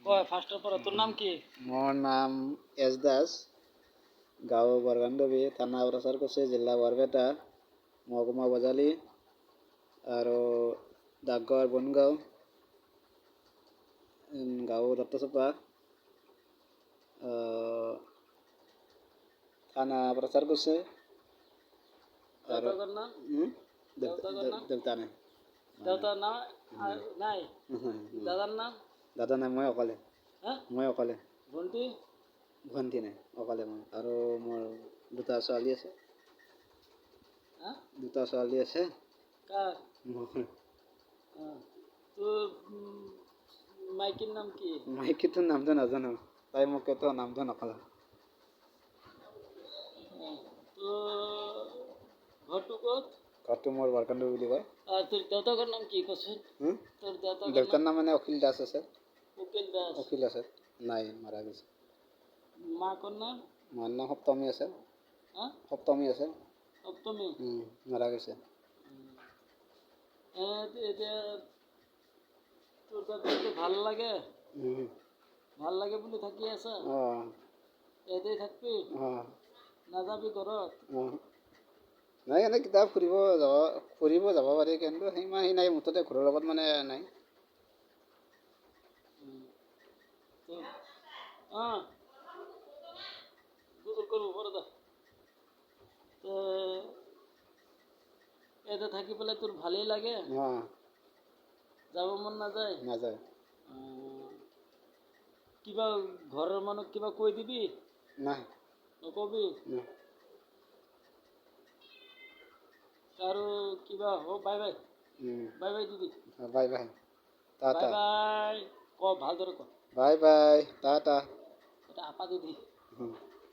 কয় ফাৰ্স্টেৰ পৰ তোৰ নাম কি? মোৰ নাম এছ দাস, গাঁও বৰগাংডবি, থানা প্ৰচাৰকুছি, জিলা বৰপেটা, মহকুমা বজালি আৰু ডাকঘৰ বনগাঁও, গাঁও দত্তচোপা, থানা প্ৰচাৰকুছি আৰু দেউতাকৰ নাম? দেউতা নাই। দেউতার নাম আর নাই? দাদার নাম? দাদা নাই, মই অকলে। হ্যাঁ? মই অকলে। ভন্টি? ভণ্টি নাই, অকলে মই। আৰু মোৰ দুটা ছোৱালী আছে। হ্যাঁ? দুটা ছোৱালী আছে। কাৰ? মোৰ তোৰ মাইকেৰ নাম কি? মাইকীটোৰ নামটো নাজানো, তাই মোক এইটো নামটো নকলা। তো ঘৰটো ক'ত? ঘৰটো মোৰ বৰকান্দু বুলি কয়। আৰ তোৰ দেউতাকৰ নাম কি কচোন? তোৰ দেউতাকৰ দেউতাৰ নাম? নাম মানে অখিল দাস আছে। উকিল দাস। অখিল আছে, নাই, মাৰা গৈছে। মাকৰ নাম? মাৰ নাম সপ্তমী আছে। হ্যাঁ? সপ্তমী আছে। সপ্তমী? মাৰা গৈছে। এতিয়া তোর তাতে ভাল লাগে? ভাল লাগে বুলি থাকি আছা? ইয়াতেই থাকবি? নাযাবি ঘৰত? নাই, এনেই কিতাপ ফুৰিব যাব পাৰি, কিন্তু সিমান সেই নাই, মুঠতে ঘৰৰ লগত মানে নাই। গুগল করবো পরে দা। এতে থাকি পেলাই তোর ভালোই লাগে? যাব মন নাযায়? নাযায়। কিবা ঘৰৰ মানুহ কিবা কৈ দিবি? নাই। নকবি? আৰু কিবা হ'ব? Bye bye. বাই বাই দিদি। বাই বাই, বাই টাটা। বাই ক, ভালদৰে ক। Bye bye, Tata. এটা আপা দিদি।